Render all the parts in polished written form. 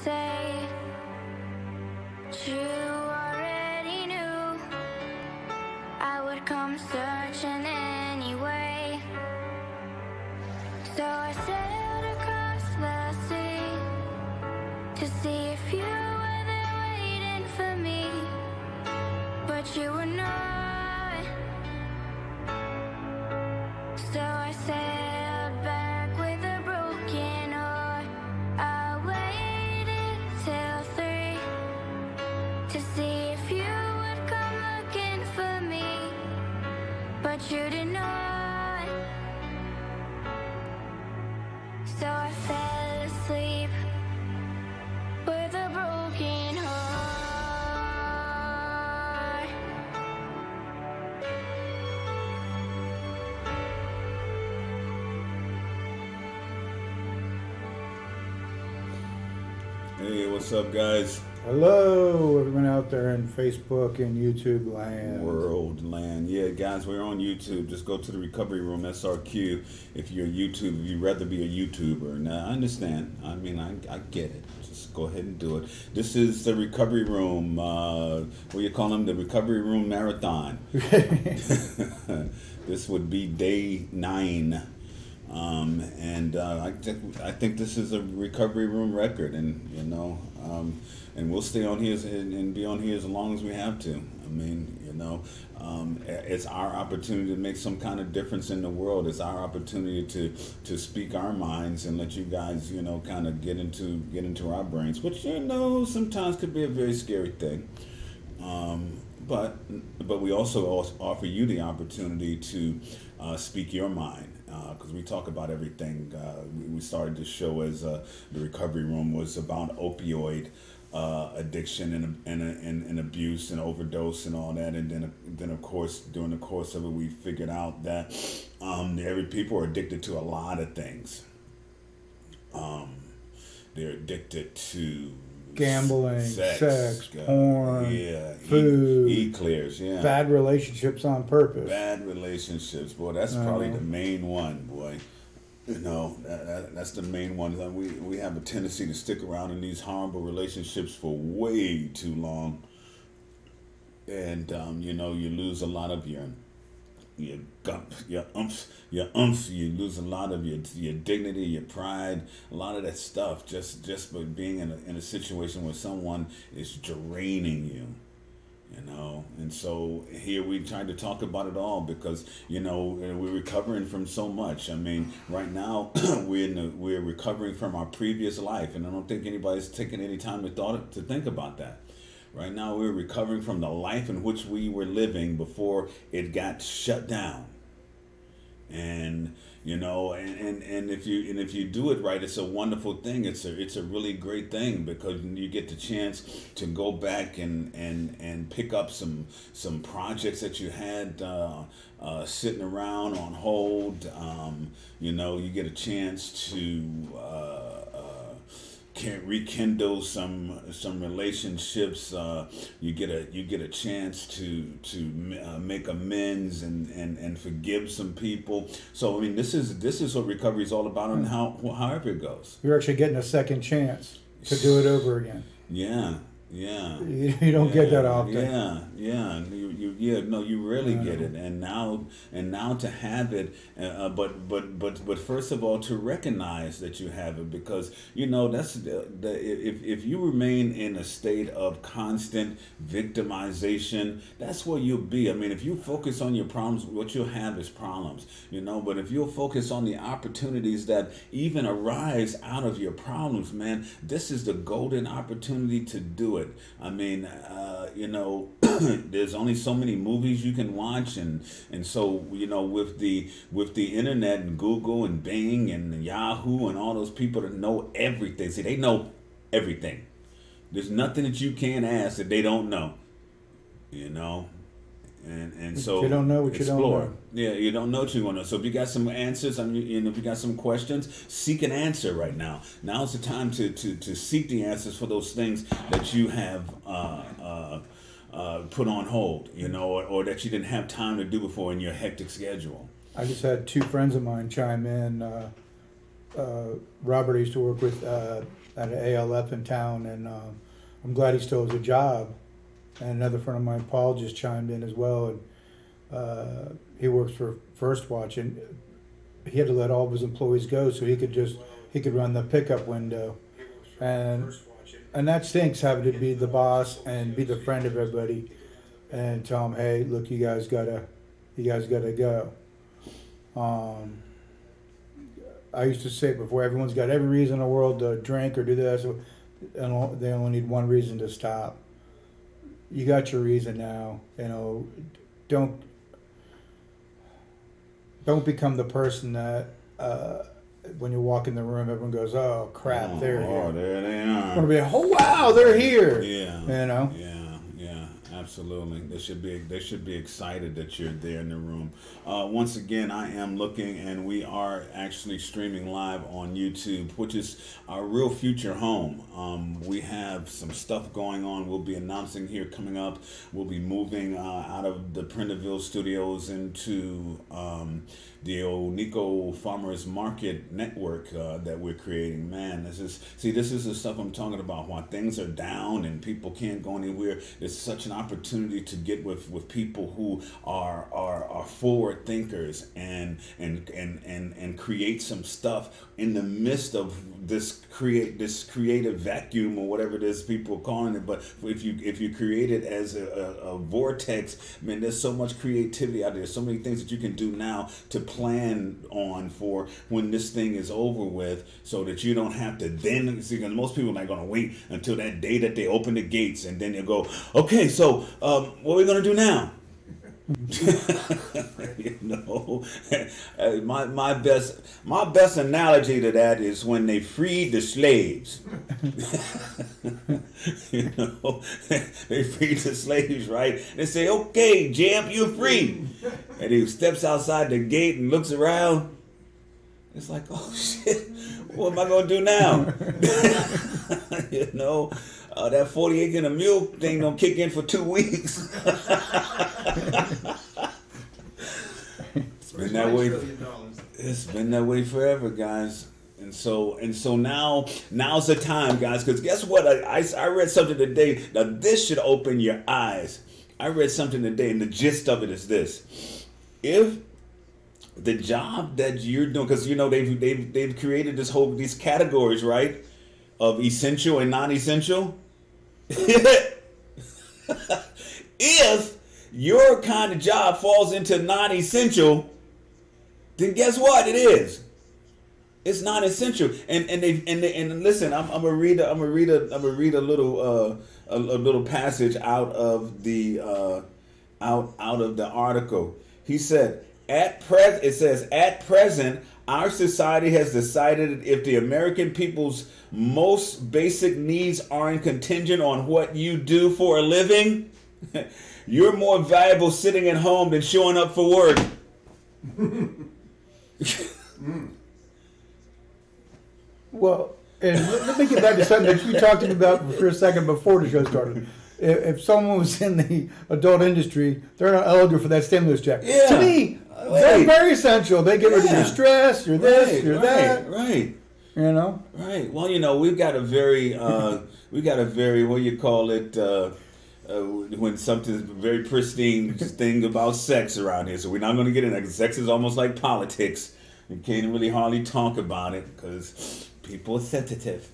say you already knew I would come searching anyway. So I sailed across the sea to see if you were there waiting for me, but you were not. So I sailed back with a broken heart. I waited till 3 to see if you would come looking for me, but you did not. So I fell asleep with a broken heart. Hey, what's up, guys? Hello, everyone out there in Facebook and YouTube land. World land. Yeah, guys, we're on YouTube. Just go to the Recovery Room, SRQ. If you're a YouTuber, if you'd rather be a YouTuber. Now, I understand. I mean, I get it. Just go ahead and do it. This is the Recovery Room. What do you call them? The Recovery Room Marathon. This would be day 9. I think this is a Recovery Room record, and and we'll stay on here and be on here as long as we have to. I mean, it's our opportunity to make some kind of difference in the world. It's our opportunity to speak our minds and let you guys, kind of get into our brains, which sometimes could be a very scary thing. But we also offer you the opportunity to speak your mind, because we talk about everything. We started this show as the Recovery Room was about opioid addiction and abuse and overdose and all that, and then of course during the course of it we figured out that people are addicted to a lot of things. They're addicted to Gambling, sex, porn, food, e-clears, bad relationships on purpose. Bad relationships, boy. That's probably the main one, boy. That's the main one. We have a tendency to stick around in these horrible relationships for way too long, and you lose a lot of your umph. You lose a lot of your dignity, your pride, a lot of that stuff just by being in a situation where someone is draining you. And so here we tried to talk about it all because we're recovering from so much. I mean, right now we're recovering from our previous life, and I don't think anybody's taken any time to think about that. Right now we're recovering from the life in which we were living before it got shut down. And if you do it right, it's a wonderful thing. It's a really great thing because you get the chance to go back and pick up some projects that you had sitting around on hold. You get a chance to rekindle some relationships. You get a chance to make amends and forgive some people. So I mean, this is what recovery is all about, and however it goes. You're actually getting a second chance to do it over again. Yeah. You don't get that often. You rarely get it, and now to have it, but first of all to recognize that you have it, because that's if you remain in a state of constant victimization, that's where you'll be. I mean, if you focus on your problems, what you'll have is problems, but if you'll focus on the opportunities that even arise out of your problems, man, this is the golden opportunity to do it. I mean, there's only so many movies you can watch, and so with the internet and Google and Bing and Yahoo and all those people that know everything. See, they know everything. There's nothing that you can't ask that they don't know. And so you don't know what explore. You don't know. Yeah, you don't know what you want to know. So if you got some answers, if you got some questions, seek an answer right now. Now's the time to seek the answers for those things that you have put on hold, or that you didn't have time to do before in your hectic schedule. I just had 2 friends of mine chime in. Robert I used to work with at an ALF in town, and I'm glad he still has a job. And another friend of mine, Paul, just chimed in as well, and he works for First Watch, and he had to let all of his employees go so he could run the pickup window, and that stinks, having to be the boss and be the friend of everybody, and tell them, hey, look, you guys gotta go. I used to say before, everyone's got every reason in the world to drink or do this, and they only need one reason to stop. You got your reason now. Don't become the person that when you walk in the room, everyone goes, "Oh crap, they're here." Oh, there they are. Want to be, oh wow, they're here. Yeah. Yeah, absolutely. They should be excited that you're there in the room. Once again, I am looking, and we are actually streaming live on YouTube, which is our Real Future home. We have some stuff going on. We'll be announcing here coming up. We'll be moving out of the Prenderville studios into the Oneiko Farmers Market Network that we're creating. Man, this is the stuff I'm talking about. While things are down and people can't go anywhere, it's such an opportunity to get with people who are forward thinkers and create some stuff in the midst of this creative vacuum, or whatever it is people are calling it. But if you create it as a vortex, man, there's so much creativity out there. So many things that you can do now to plan on for when this thing is over with, so that you don't have to then see. Because most people are not going to wait until that day that they open the gates, and then they'll go, okay, so what are we going to do now? My best analogy to that is when they freed the slaves. They freed the slaves, right? They say, okay, Jeb, you're free. And he steps outside the gate and looks around. It's like, oh shit, what am I gonna do now? That 40 acre and a mule thing don't kick in for 2 weeks. It's been that way. It's been that way forever, guys. And so now's the time, guys. Because guess what? I read something today. Now this should open your eyes. I read something today, and the gist of it is this: if the job that you're doing, because they've created these categories, right, of essential and non-essential. If your kind of job falls into non-essential, then guess what? It is. It's non-essential. And listen, I'm gonna read a little passage out of the article. He said, at present, our society has decided if the American people's most basic needs aren't contingent on what you do for a living, you're more valuable sitting at home than showing up for work. Well, and let me get back to something that you talked about for a second before the show started. If someone was in the adult industry, they're not eligible for that stimulus check. Yeah. To me, they're very essential. They get rid of your stress, your this, your that. Right. Right. Well, we've got a very, what do you call it, when something's very pristine thing about sex around here. So we're not going to get into that. Sex is almost like politics. We can't really hardly talk about it because people are sensitive.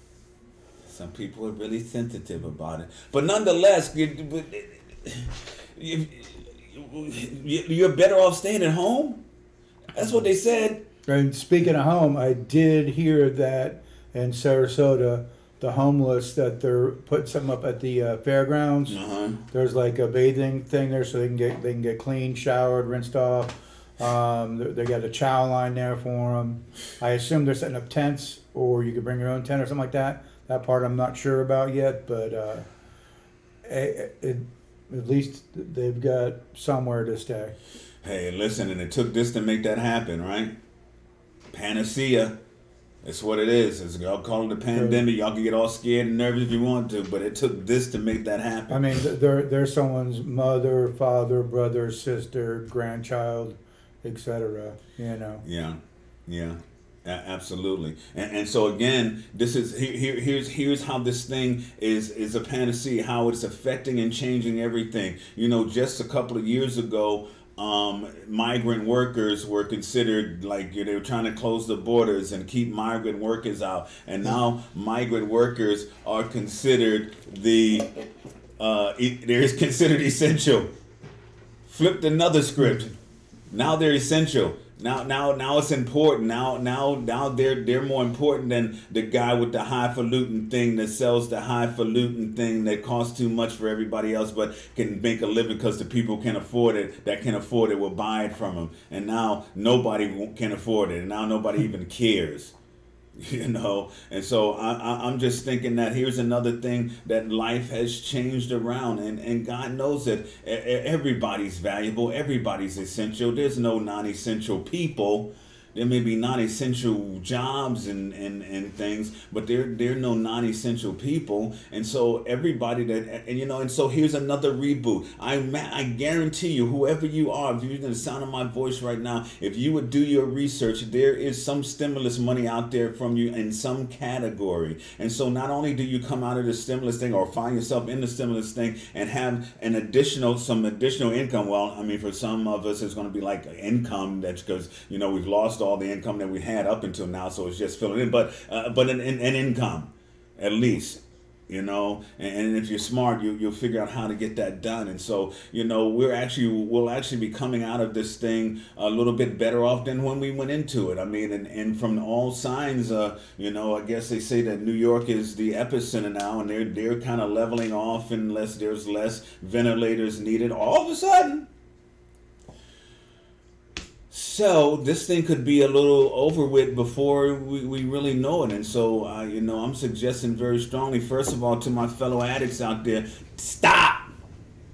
Some people are really sensitive about it. But nonetheless, you're better off staying at home. That's what they said. And speaking of home, I did hear that in Sarasota, the homeless, that they're putting something up at the fairgrounds. There's like a bathing thing there, so they can get clean, showered, rinsed off. They got a chow line there for them. I assume they're setting up tents, or you could bring your own tent or something like that. That part I'm not sure about yet, but at least they've got somewhere to stay. Hey, listen, and it took this to make that happen, right? Panacea. It's what it is. Y'all call it a pandemic. Y'all can get all scared and nervous if you want to, but it took this to make that happen. I mean, they're someone's mother, father, brother, sister, grandchild, etc. Yeah. Absolutely, and so again, this is here's how this thing is a panacea, how it's affecting and changing everything. You know, just a couple of years ago, migrant workers were considered like they were trying to close the borders and keep migrant workers out, and now migrant workers are considered they're considered essential. Flipped another script. Now they're essential. Now it's important. Now they're more important than the guy with the highfalutin thing that sells the highfalutin thing that costs too much for everybody else, but can make a living because the people can afford it. That can afford it will buy it from him. And now nobody can afford it. And now nobody even cares. You know, and so I'm just thinking that here's another thing that life has changed around, and God knows that everybody's valuable, everybody's essential. There's no non-essential people. There may be non-essential jobs and things, but there are no non-essential people. And so everybody and so here's another reboot. I guarantee you, whoever you are, if you're in the sound of my voice right now, if you would do your research, there is some stimulus money out there from you in some category. And so not only do you come out of the stimulus thing or find yourself in the stimulus thing and have some additional income. Well, I mean, for some of us, it's going to be like income that's because, we've lost all the income that we had up until now, so it's just filling in, but an income at least, and if you're smart, you'll figure out how to get that done. And so we'll actually be coming out of this thing a little bit better off than when we went into it. I mean, and from all signs, I guess they say that New York is the epicenter now, and they're kind of leveling off unless there's less ventilators needed all of a sudden. So this thing could be a little over with before we really know it. And so, I'm suggesting very strongly, first of all, to my fellow addicts out there, stop.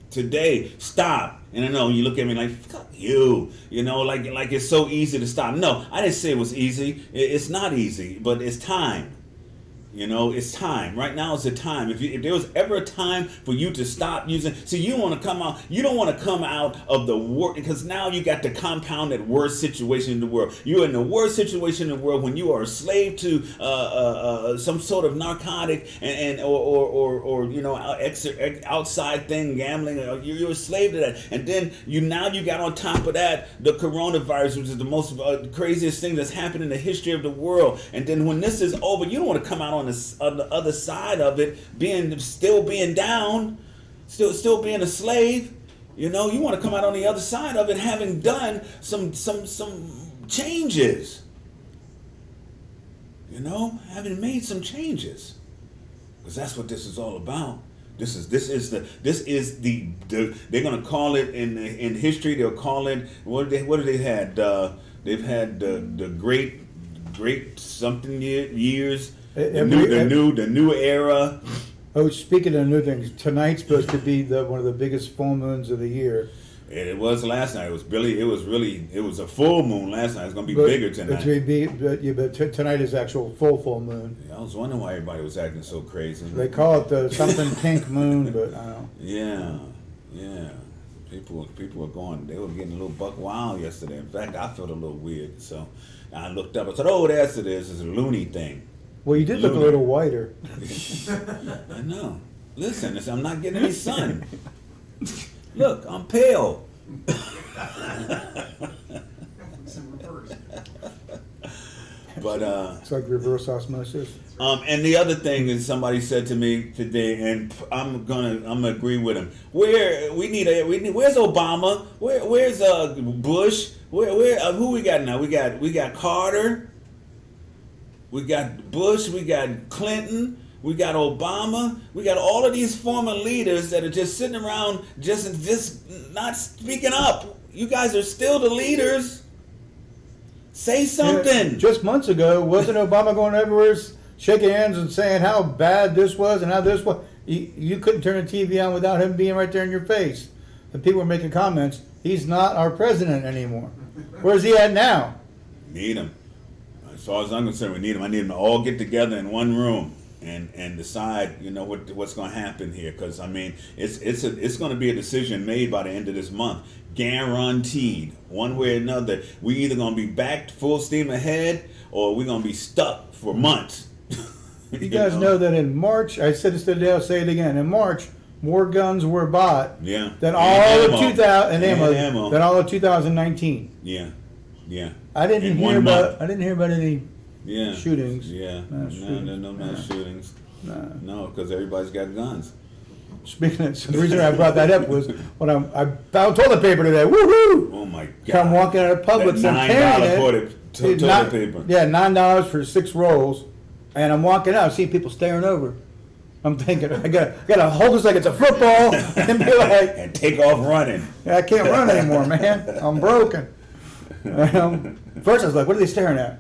Today, stop. And I know you look at me like, fuck you. Like it's so easy to stop. No, I didn't say it was easy. It's not easy, but it's time. It's time. Right now is the time. If there was ever a time for you to stop using, you want to come out. You don't want to come out of the worst, because now you got the compounded worst situation in the world. You're in the worst situation in the world when you are a slave to some sort of narcotic or outside thing, gambling. You're a slave to that, and then you got on top of that the coronavirus, which is the most craziest thing that's happened in the history of the world. And then when this is over, you don't want to come out on the other side of it, still being down, still being a slave. You want to come out on the other side of it having done some changes. Having made some changes, because that's what this is all about. This is the they're gonna call it in history. They'll call it what do they had? They've had the great something years. The new era. Oh, speaking of new things, tonight's supposed to be one of the biggest full moons of the year. And it was last night. It was a full moon last night. It's going to be bigger tonight. But tonight is actual full moon. Yeah, I was wondering why everybody was acting so crazy. They call it the something pink moon, but I don't know. Yeah. People were they were getting a little buck wild yesterday. In fact, I felt a little weird. So I looked up. I said, oh, that's it is. It's a loony thing. Well, you did look a little whiter. I know. Listen, I'm not getting any sun. Look, I'm pale. But it's like reverse osmosis. And the other thing is, somebody said to me today, and I'm gonna agree with him. Where's Obama? Where's Bush? Who we got now? We got Carter. We got Bush, we got Clinton, we got Obama, we got all of these former leaders that are just sitting around just not speaking up. You guys are still the leaders. Say something. Yeah, just months ago, wasn't Obama going everywhere shaking hands and saying how bad this was and how this was? You couldn't turn the TV on without him being right there in your face. And people were making comments, he's not our president anymore. Where's he at now? Need him. As far as I'm concerned, we need them. I need them to all get together in one room. and decide, what's going to happen here. Because I mean, it's going to be a decision made by the end of this month, guaranteed, one way or another. We either going to be back full steam ahead, or we're going to be stuck for months. You guys know that in March, I said this today, I'll say it again. In March, more guns were bought than all of 2000 ammo than all of 2019. Yeah. I didn't hear about any shootings. Yeah. No mass shootings. No, because everybody's got guns. Speaking of, so the reason I brought that up was when I found toilet paper today. Woohoo! Oh my God! Come walking out of Publix and carrying it. Toilet paper. Yeah, $9 for 6 rolls, and I'm walking out, I see people staring over. I'm thinking I gotta hold this like it's a football and be like, and take off running. I can't run anymore, man. I'm broken. First I was like, what are they staring at?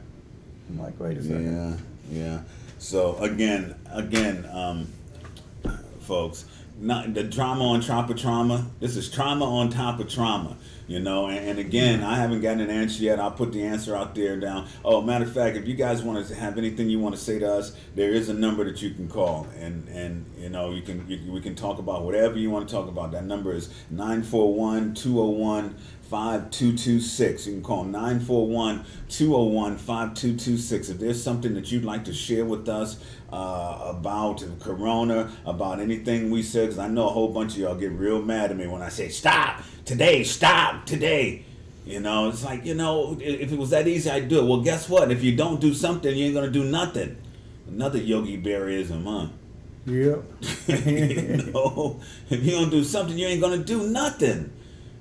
I'm like, wait a second. Yeah. So again, folks, not the drama on top of trauma. This is trauma on top of trauma. And again, I haven't gotten an answer yet. I'll put the answer out there down. Oh, matter of fact, if you guys want to have anything you want to say to us, there is a number that you can call, and we can talk about whatever you want to talk about. That number is 941-201-5226. You can call 941-201-5226. If there's something that you'd like to share with us about Corona, about anything we said, because I know a whole bunch of y'all get real mad at me when I say, stop today. It's like, if it was that easy, I'd do it. Well, guess what? If you don't do something, you ain't going to do nothing. Another Yogi Berraism, huh? Yep. If you don't do something, you ain't going to do nothing.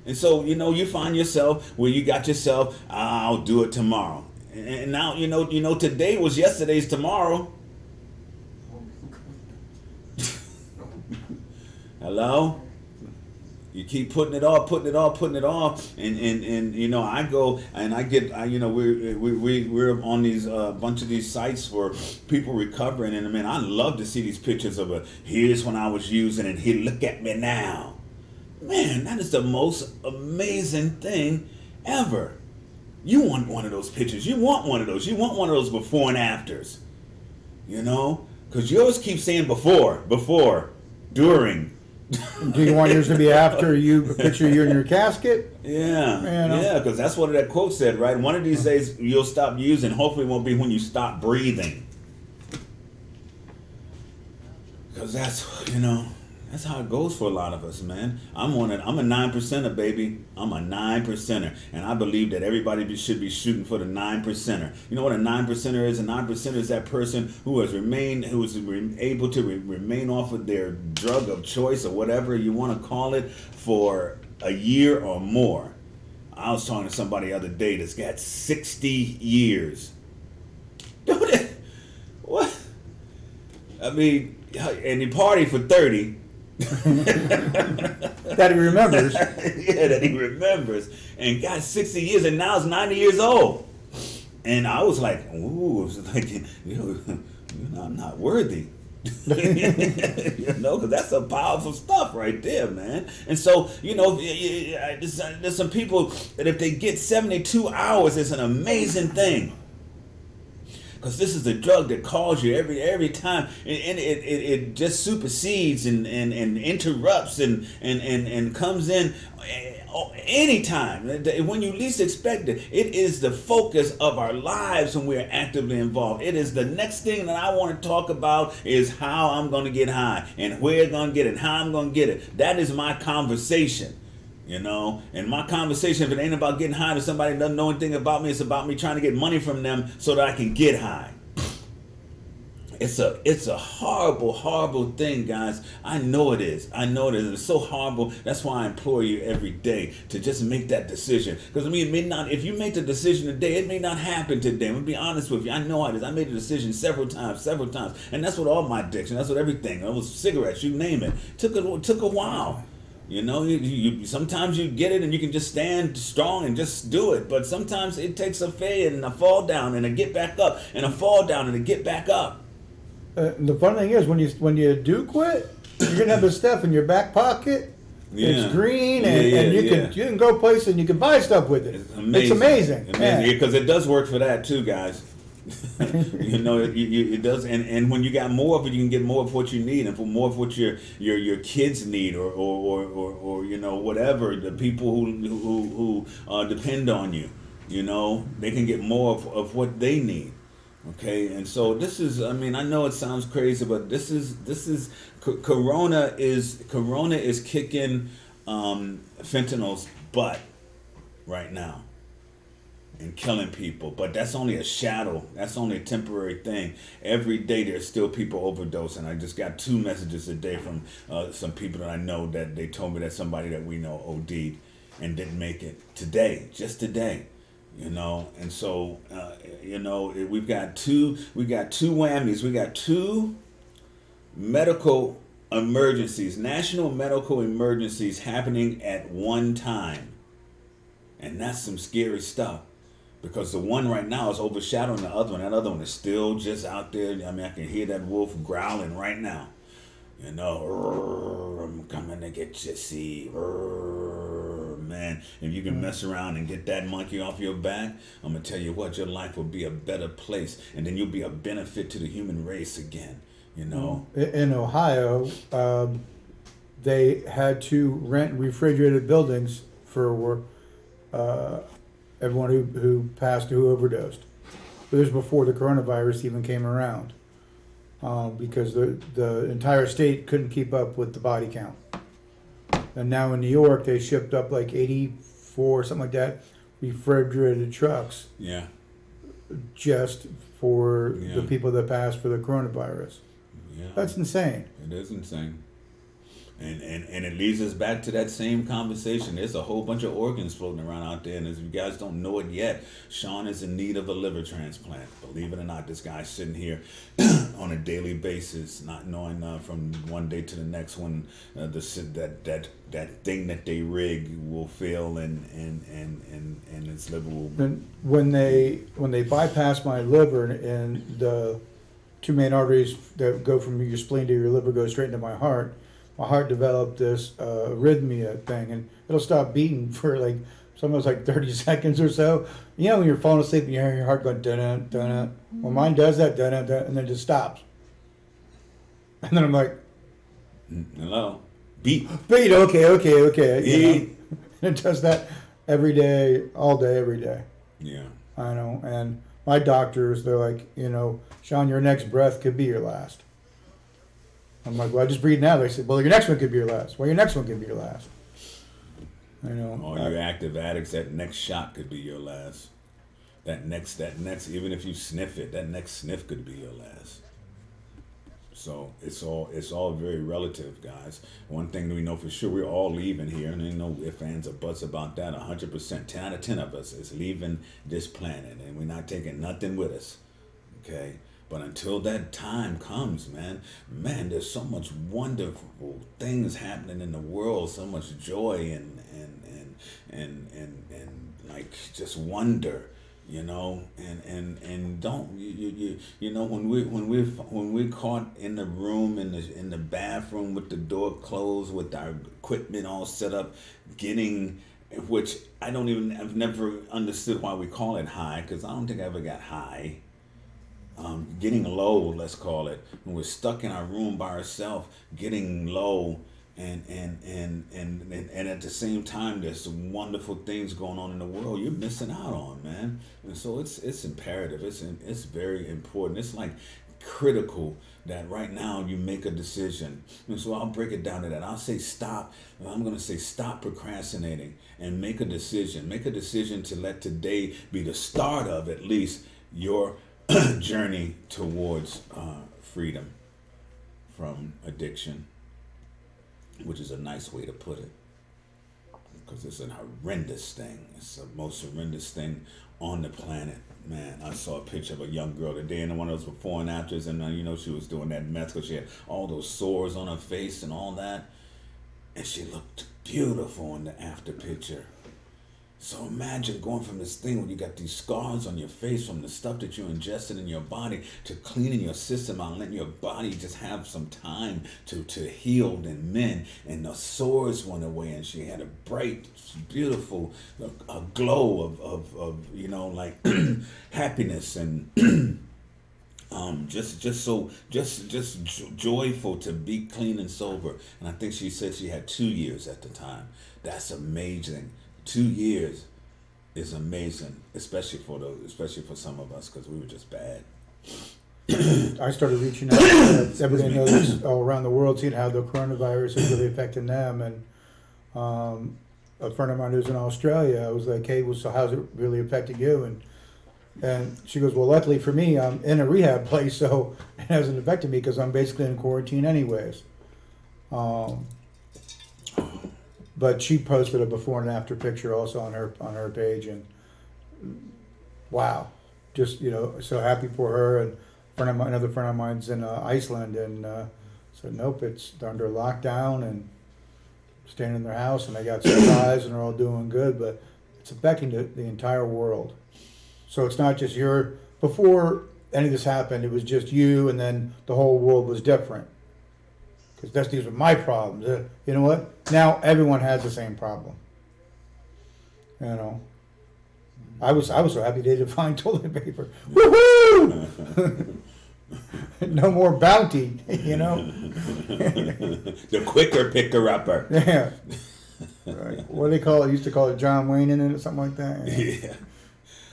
And so, you find yourself where you got yourself, I'll do it tomorrow. And now, today was yesterday's tomorrow. Hello? You keep putting it off, and I go and I get, we're on these bunch of these sites for people recovering, and man, I love to see these pictures of here's when I was using, and here, look at me now. Man, that is the most amazing thing ever. You want one of those pictures. You want one of those. You want one of those before and afters. Because yours keep saying before, during. Do you want yours to be after a picture you in your casket? Yeah, because that's what that quote said, right? One of these days you'll stop using. Hopefully it won't be when you stop breathing. Because that's how it goes for a lot of us, man. I'm a 9%er, baby. I'm a 9%er. And I believe that everybody should be shooting for the 9%er. You know what a 9%er is? A 9%er is that person who is able to remain off of their drug of choice, or whatever you want to call it, for a year or more. I was talking to somebody the other day that's got 60 years. What? I mean, and he partied for 30. That he remembers. Yeah, that he remembers. And got 60 years, and now he's 90 years old. And I was like, ooh, it was like, I'm not worthy. Because that's some powerful stuff right there, man. And so, there's some people that if they get 72 hours, it's an amazing thing. Because this is a drug that calls you every time, and it just supersedes and interrupts and comes in anytime when you least expect it. It is the focus of our lives when we're actively involved. It is the next thing that I want to talk about is how I'm going to get high and where I'm going to get it, how I'm going to get it. That is my conversation. And my conversation, if it ain't about getting high to somebody that doesn't know anything about me, it's about me trying to get money from them so that I can get high. It's a horrible, horrible thing, guys. I know it is. It's so horrible. That's why I implore you every day to just make that decision. Because it may not, if you make the decision today, it may not happen today. I'm going to be honest with you. I know how it is. I made the decision several times. And that's what all my addiction, that's what everything. It was cigarettes, you name it. Took a while. You sometimes you get it and you can just stand strong and just do it. But sometimes it takes a fade and a fall down and a get back up and a fall down and a get back up. The funny thing is when you do quit, you're gonna have the stuff in your back pocket. Yeah. It's green and you can go places and you can buy stuff with it. It's amazing. Because it does work for that too, guys. You know, it does, and when you got more of it, you can get more of what you need, and for more of what your kids need, or you know, whatever, the people who depend on you, you know, they can get more of what they need. Okay, and so this is, I mean, I know it sounds crazy, but this is Corona is kicking fentanyl's butt right now and killing people. But that's only a shadow. That's only a temporary thing. Every day there's still people overdosing. I just got 2 messages a day from some people that I know that they told me that somebody that we know OD'd and didn't make it today, just today. You know, and so you know, we've got two whammies. We got 2 medical emergencies, national medical emergencies happening at one time. And that's some scary stuff, because the one right now is overshadowing the other one. That other one is still just out there. I mean, I can hear that wolf growling right now. You know, I'm coming to get you, see. Man, if you can mess around and get that monkey off your back, I'm going to tell you what, your life will be a better place. And then you'll be a benefit to the human race again, you know. In Ohio, they had to rent refrigerated buildings for everyone who passed, who overdosed. It was before the coronavirus even came around, because the entire state couldn't keep up with the body count. And now in New York, they shipped up like 84, something like that, refrigerated trucks. Yeah. Just for the people that passed for the coronavirus. Yeah. That's insane. It is insane. And it leads us back to that same conversation. There's a whole bunch of organs floating around out there, and as you guys don't know it yet, Sean is in need of a liver transplant. Believe it or not, this guy's sitting here on a daily basis, not knowing from one day to the next when that thing that they rig will fail and his liver will. And when they bypass my liver and the 2 main arteries that go from your spleen to your liver go straight into my heart developed this arrhythmia thing, and it'll stop beating for like sometimes like 30 seconds or so. You know, when you're falling asleep and you hear your heart going dun dun dun. Well, mine does that dun dun, and then it just stops. And then I'm like, hello, beat. Okay. Beat. It does that every day, all day, every day. Yeah. I know, and my doctors, they're like, you know, Sean, your next breath could be your last. I'm like, well, I just breathe now. They said, well, your next one could be your last. Well, your next one could be your last. You know. All you active addicts, that next shot could be your last. That next, even if you sniff it, that next sniff could be your last. So it's all very relative, guys. One thing we know for sure, we're all leaving here, and ain't no ifs, ands, or buts about that. 100%, 10 out of 10 of us is leaving this planet, and we're not taking nothing with us. Okay. But until that time comes, man, there's so much wonderful things happening in the world, so much joy and like just wonder, you know, and don't you know, when we're caught in the room in the bathroom with the door closed with our equipment all set up, which I've never understood why we call it high, because I don't think I ever got high. Getting low, let's call it, when we're stuck in our room by ourselves, getting low, and at the same time, there's some wonderful things going on in the world you're missing out on, man. And so it's imperative. It's very important. It's like critical that right now you make a decision. And so I'll break it down to that. I'll say stop. I'm going to say stop procrastinating and make a decision. Make a decision to let today be the start of at least your journey towards freedom from addiction, which is a nice way to put it, because it's a horrendous thing. It's the most horrendous thing on the planet, man. I saw a picture of a young girl today in one of those before and afters, and you know, she was doing that meth because she had all those sores on her face and all that, and she looked beautiful in the after picture. So imagine going from this thing where you got these scars on your face from the stuff that you ingested in your body to cleaning your system out and letting your body just have some time to heal and mend. And the sores went away and she had a bright, beautiful a glow of like happiness and just joyful to be clean and sober. And I think she said she had 2 years at the time. That's amazing. 2 years is amazing, especially for some of us, because we were just bad. I started reaching out. Everybody knows all around the world, seeing how the coronavirus is really affecting them. And a friend of mine who's in Australia, I was like, "Hey, well, so how's it really affecting you?" And she goes, "Well, luckily for me, I'm in a rehab place, so it hasn't affected me because I'm basically in quarantine anyways." But she posted a before and after picture also on her page, and wow, just so happy for her. And another friend of mine's in Iceland, and said nope, they're under lockdown and staying in their house, and they got supplies and they're all doing good, but it's affecting the entire world. So it's not just before any of this happened, it was just you, and then the whole world was different. Because these were my problems. You know what? Now everyone has the same problem. I was so happy they did find toilet paper. Woohoo! No more Bounty. The quicker picker upper. Yeah. Right. What do they call it? Used to call it John Wayne in it or something like that. Yeah.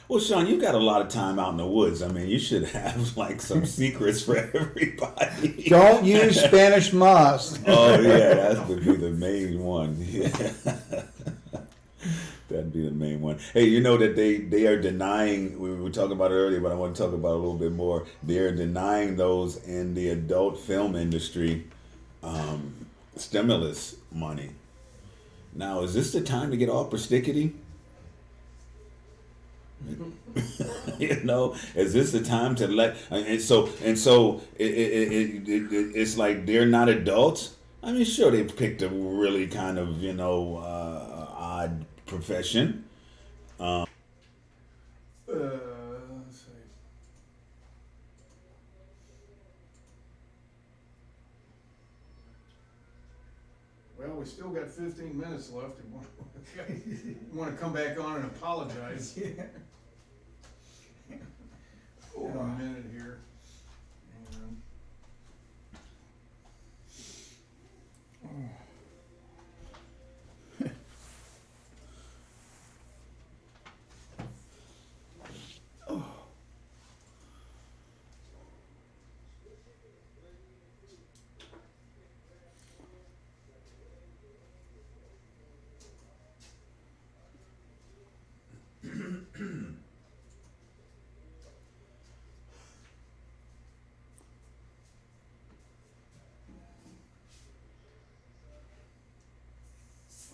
Well, Sean, you got a lot of time out in the woods. I mean, you should have like some secrets for everybody. Don't use Spanish moss. Oh yeah, that would be the main one. Yeah. That'd be the main one. Hey, you know that they are denying. We were talking about it earlier, but I want to talk about it a little bit more. They are denying those in the adult film industry stimulus money. Now, is this the time to get all persnickety? Is this the time to let? And so it's like they're not adults. I mean, sure, they picked a really kind of odd profession. Let's see. Well, we still got 15 minutes left. You want to come back on and apologize? Yeah. In a minute here. And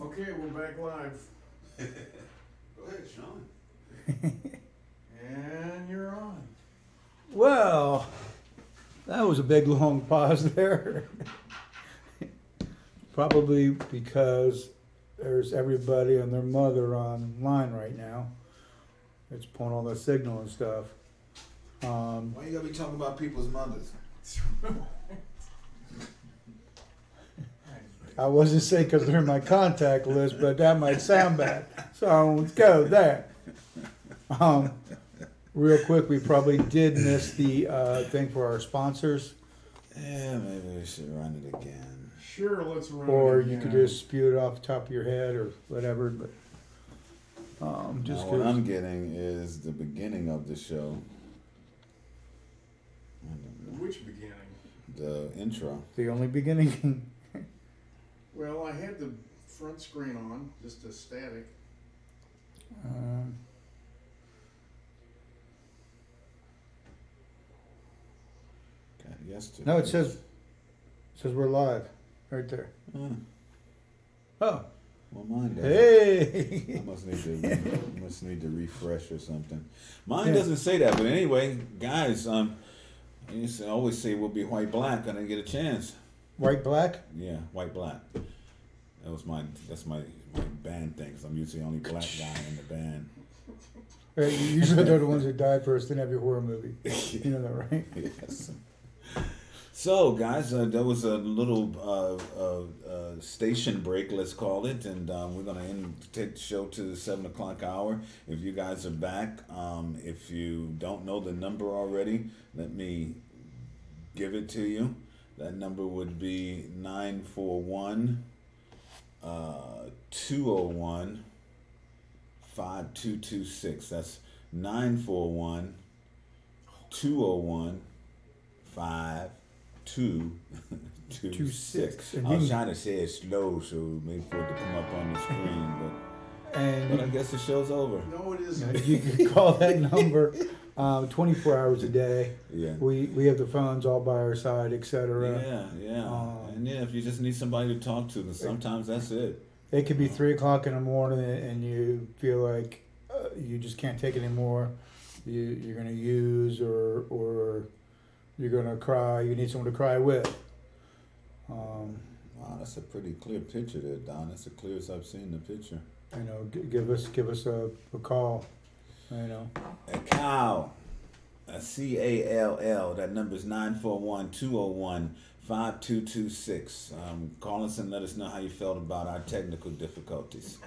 okay, we're back live. Go ahead, Sean. And you're on. Well, that was a big long pause there. Probably because there's everybody and their mother online right now. It's pulling all the signal and stuff. Why you gotta be talking about people's mothers? I wasn't saying because they're in my contact list, but that might sound bad. So let's go there. Real quick, we probably did miss the thing for our sponsors. Yeah, maybe we should run it again. Sure, let's run. Or it you again. could just spew it off the top of your head or whatever. But just Now, what I'm getting is the beginning of the show. I don't know. Which beginning? The intro. the only beginning. Well, I had the front screen on, just a static. God, yesterday. No, it says we're live right there. Oh, Well, mine doesn't. hey. I must need to refresh or something. Mine Yeah. doesn't say that, but anyway, guys, I used to always say we'll be white black. I didn't get a chance. White, black. Yeah, white black. That's my band thing. Cause I'm usually the only black guy in the band. Right, usually they're the ones that die first in every horror movie. You know that, right? Yes. So, guys, there was a little station break, let's call it, and we're gonna take the show to the 7 o'clock hour. If you guys are back, if you don't know the number already, let me give it to you. That number would be 941 201 5226. That's 941 201 5226. And I was trying to say it slow so maybe for it to come up on the screen, but I guess the show's over. No, it isn't. you can call that number 24 hours a day. Yeah. We have the phones all by our side, etc. Yeah. And if you just need somebody to talk to, then sometimes that's it. It could be 3 o'clock in the morning and you feel like you just can't take it anymore. You're going to use or you're going to cry. You need someone to cry with. Wow, that's a pretty clear picture there, Don. That's the clearest I've seen the picture. You know, give us a call. You know. A cow. A CALL. That number is 941-201-5226. Call us and let us know how you felt about our technical difficulties.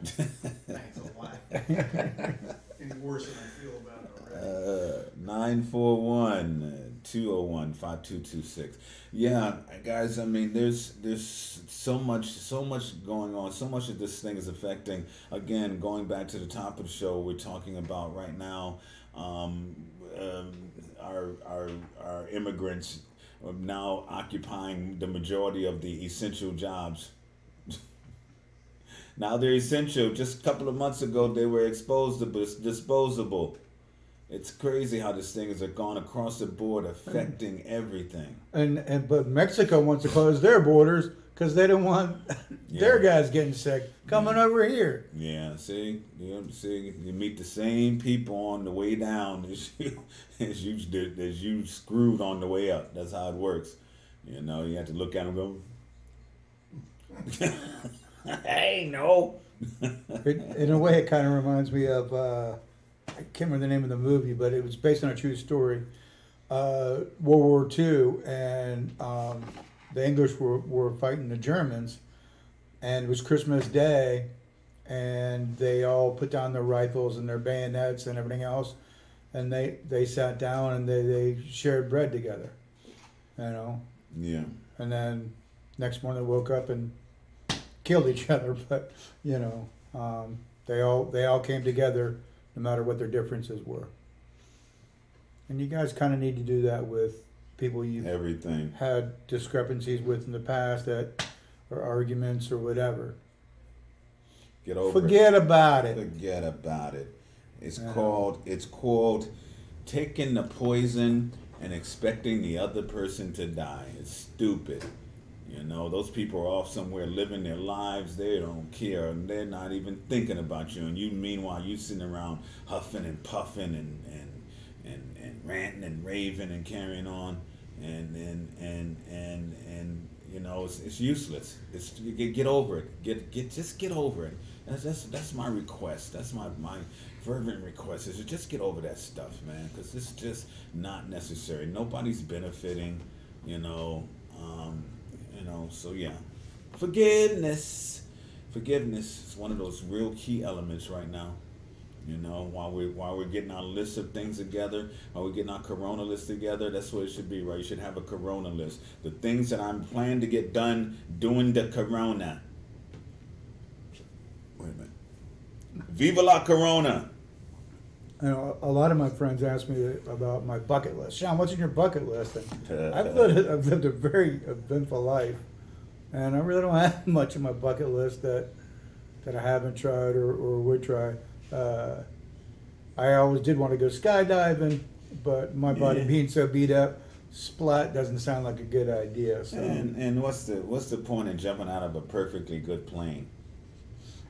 Thanks a lot. Any worse than I feel about it already. 941-201-5226. Yeah, guys, I mean, there's so much going on. So much of this thing is affecting, again, going back to the top of the show, we're talking about right now, our immigrants are now occupying the majority of the essential jobs. Now they're essential. Just a couple of months ago, they were disposable. It's crazy how this thing has gone across the board, affecting everything. But Mexico wants to close their borders because they don't want their guys getting sick coming over here. Yeah, see, you meet the same people on the way down as you screwed on the way up. That's how it works. You know, you have to look at them and go, hey, no. In a way, it kind of reminds me of, I can't remember the name of the movie, but it was based on a true story. World War II, and the English were fighting the Germans, and it was Christmas Day, and they all put down their rifles and their bayonets and everything else, and they sat down and they shared bread together, you know. Yeah. And then next morning they woke up and killed each other, but you know, they all came together no matter what their differences were. And you guys kind of need to do that with people you've had discrepancies with in the past, that or arguments or whatever. Forget about it. Forget about it. It's called taking the poison and expecting the other person to die. It's stupid. You know, those people are off somewhere living their lives. They don't care, and they're not even thinking about you. And you, meanwhile, you sitting around huffing and puffing and ranting and raving and carrying on, and you know, it's useless. Get over it. Just get over it. That's my request. That's my fervent request, is to just get over that stuff, man, because it's just not necessary. Nobody's benefiting, you know. So yeah, forgiveness is one of those real key elements right now. You know, while we're getting our list of things together, while we're getting our Corona list together, that's what it should be, right? You should have a Corona list. The things that I'm planning to get done during the Corona. Wait a minute. Viva la Corona. You know, a lot of my friends ask me about my bucket list. Sean, what's in your bucket list? And I've lived a very eventful life, and I really don't have much on my bucket list that I haven't tried or would try. I always did want to go skydiving, but my body being so beat up, splat doesn't sound like a good idea. So. And what's the point in jumping out of a perfectly good plane?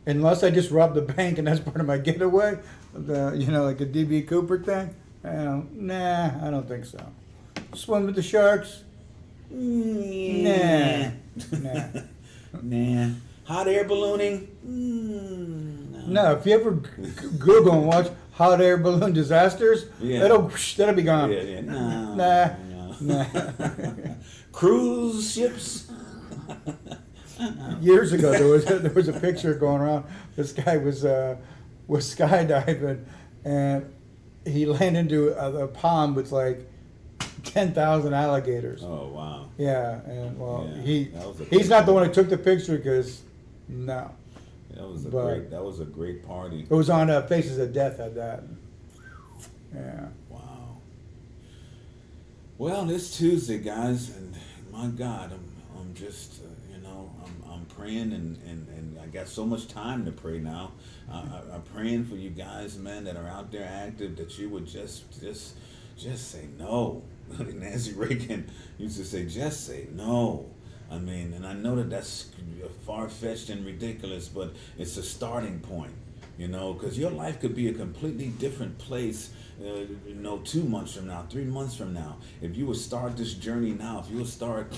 Unless I just robbed the bank and that's part of my getaway, you know, like a D.B. Cooper thing. Nah, I don't think so. Swim with the sharks? Nah. Nah. Hot air ballooning? No, if you ever Google and watch hot air balloon disasters, Yeah. that'll be gone. Yeah, no. Nah. No. Cruise ships? Years ago, there was a picture going around. This guy was skydiving, and he landed into a pond with like 10,000 alligators. Oh, wow. Yeah, and well, Yeah, that was a he's big not the one. one who took the picture because no, That was a great party. it was on Faces of Death at that. Yeah. Wow. Well, it's Tuesday, guys, and my God, I'm just, I'm praying, and I got so much time to pray now. I'm praying for you guys, man, that are out there active, that you would just say no. Nancy Reagan used to say, just say no. I mean, and I know that that's far-fetched and ridiculous, but it's a starting point, because your life could be a completely different place, 2 months from now, 3 months from now. If you would start this journey now, if you would start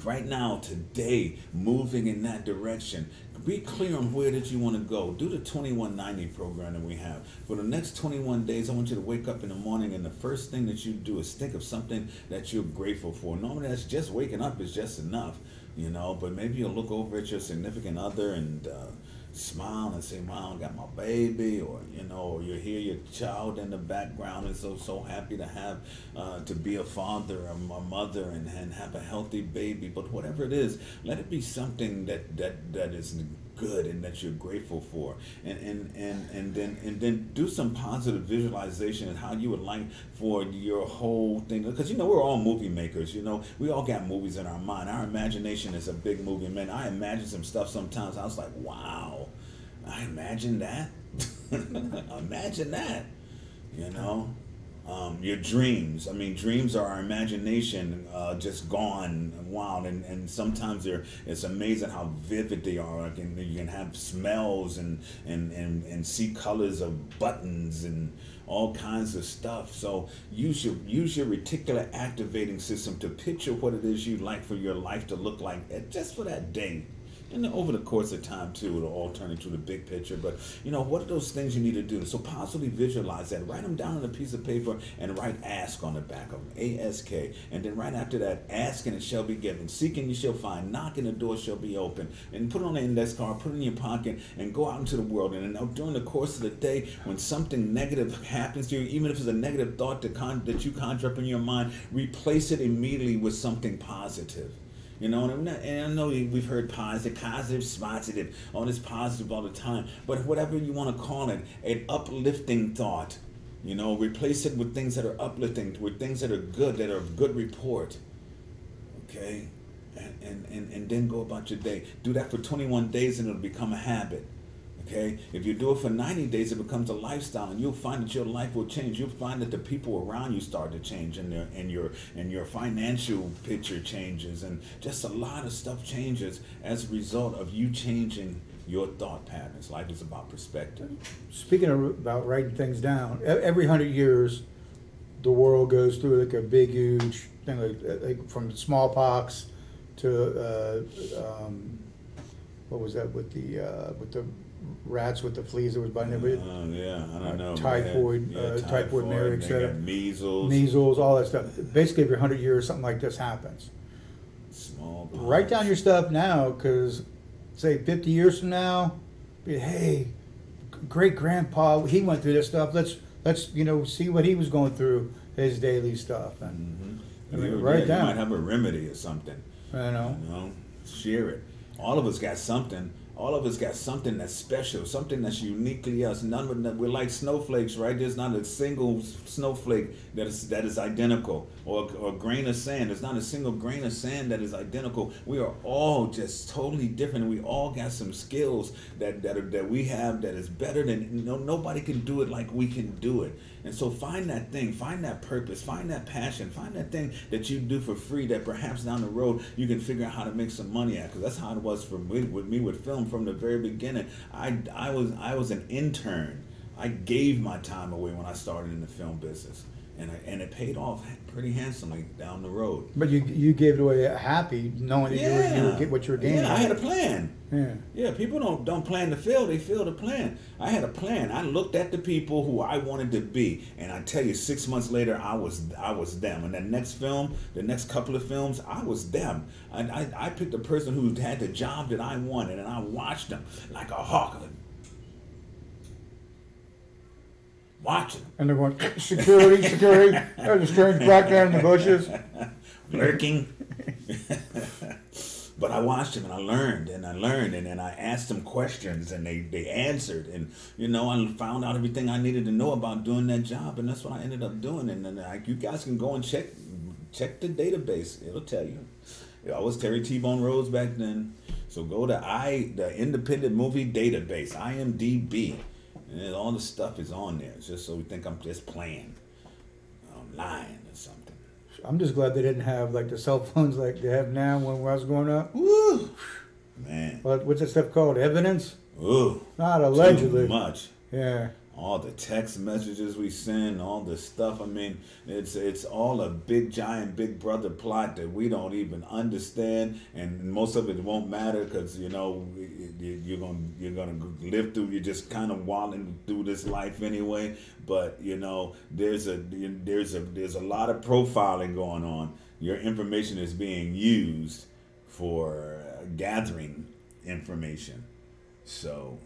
right now, today, moving in that direction, be clear on where that you want to go. Do the 2190 program that we have. For the next 21 days, I want you to wake up in the morning, and the first thing that you do is think of something that you're grateful for. Normally, that's just waking up is just enough, but maybe you'll look over at your significant other and smile and say, wow, I got my baby, or you hear your child in the background and so happy to have to be a father or a mother and have a healthy baby. But whatever it is, let it be something that is good and that you're grateful for, and then do some positive visualization of how you would like for your whole thing, because we're all movie makers. We all got movies in our mind. Our imagination is a big movie. Man, I imagine some stuff sometimes. I was like, wow, I imagine that. Imagine that. Your dreams. I mean, dreams are our imagination just gone wild, and sometimes it's amazing how vivid they are. Like, you can have smells and see colors of buttons and all kinds of stuff. So use your reticular activating system to picture what it is you'd like for your life to look like just for that day. And over the course of time, too, it'll all turn into the big picture. But, what are those things you need to do? So positively visualize that. Write them down on a piece of paper and write ask on the back of them, A-S-K. And then right after that, ask and it shall be given. Seeking you shall find. Knocking the door shall be open. And put it on an index card, put it in your pocket, and go out into the world. And then during the course of the day, when something negative happens to you, even if it's a negative thought that you conjure up in your mind, replace it immediately with something positive. And I know we've heard positive, positive, all this positive all the time. But whatever you want to call it, an uplifting thought. Replace it with things that are uplifting, with things that are good, that are of good report. Okay? And then go about your day. Do that for 21 days and it'll become a habit. Okay? If you do it for 90 days, it becomes a lifestyle, and you'll find that your life will change. You'll find that the people around you start to change, and your financial picture changes, and just a lot of stuff changes as a result of you changing your thought patterns. Life is about perspective. Speaking about writing things down, every 100 years, the world goes through like a big, huge thing, like from smallpox to what was that with the rats with the fleas that was biting everybody? Yeah, I don't know. Typhoid, typhoid, Mary, etc. Measles, all that stuff. Basically, every 100 years, something like this happens. Smallpox. Write down your stuff now, because say 50 years from now, hey, great grandpa, he went through this stuff. Let's see what he was going through, his daily stuff, and write down. You might have a remedy or something. I know. Share it. All of us got something. All of us got something that's special, something that's uniquely us. We're like snowflakes, right? There's not a single snowflake that is identical, or a grain of sand. There's not a single grain of sand that is identical. We are all just totally different. We all got some skills that we have that is better than nobody can do it like we can do it. And so find that thing, find that purpose, find that passion, find that thing that you do for free that perhaps down the road you can figure out how to make some money at. Because that's how it was for me with film from the very beginning. I was an intern. I gave my time away when I started in the film business. and it paid off pretty handsomely down the road. But you gave it away happy, knowing that you were get what you were gaining. Yeah, I had a plan. Yeah. Yeah, people don't plan to fail; they fail to plan. I had a plan. I looked at the people who I wanted to be, and I tell you, 6 months later, I was them. And that next film, the next couple of films, I was them. I picked a person who had the job that I wanted, and I watched them like a hawk. Watching them. And they're going, security, security. There's a strange black guy in the bushes. Lurking. But I watched them and I learned, and then I asked them questions and they answered, and I found out everything I needed to know about doing that job, and that's what I ended up doing. And then you guys can go and check the database. It'll tell you. I was Terry T-Bone Rhodes back then. So go to the Independent Movie Database, IMDb. And all the stuff is on there. It's just so we think I'm just playing. I'm lying or something. I'm just glad they didn't have like the cell phones like they have now when I was growing up. Woo! Man. What's that stuff called? Evidence? Ooh. Not allegedly. Too much. Yeah. All the text messages we send, all the stuff. I mean, it's all a big giant Big Brother plot that we don't even understand, and most of it won't matter because you're gonna live through. You're just kind of walling through this life anyway. But there's a lot of profiling going on. Your information is being used for gathering information. So.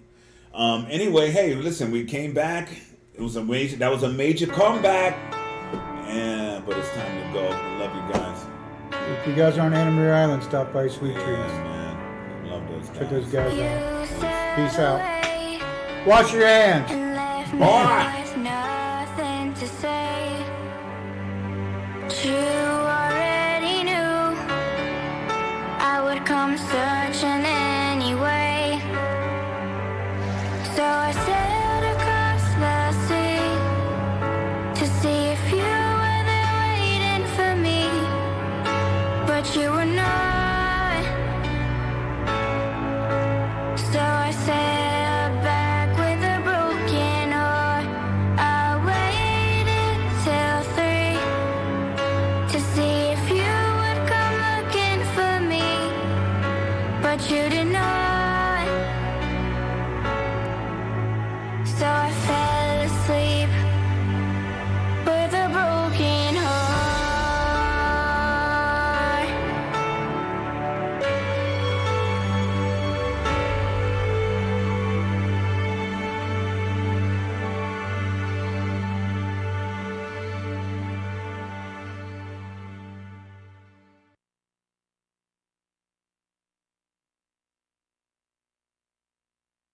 Anyway, hey, listen, we came back. That was a major comeback. But it's time to go. I love you guys. If you guys aren't Anna Marie Island, stop by Sweet Trees. Man. Love those guys. Check those guys You out. said Peace out. away Wash your hands. and left me Boy. with nothing to say. You already knew I would come searching anyway. So I sailed across the sea to see if you were there waiting for me, but you were not. So I sailed back with a broken heart. I waited till 3 to see if you would come looking for me, but you didn't know.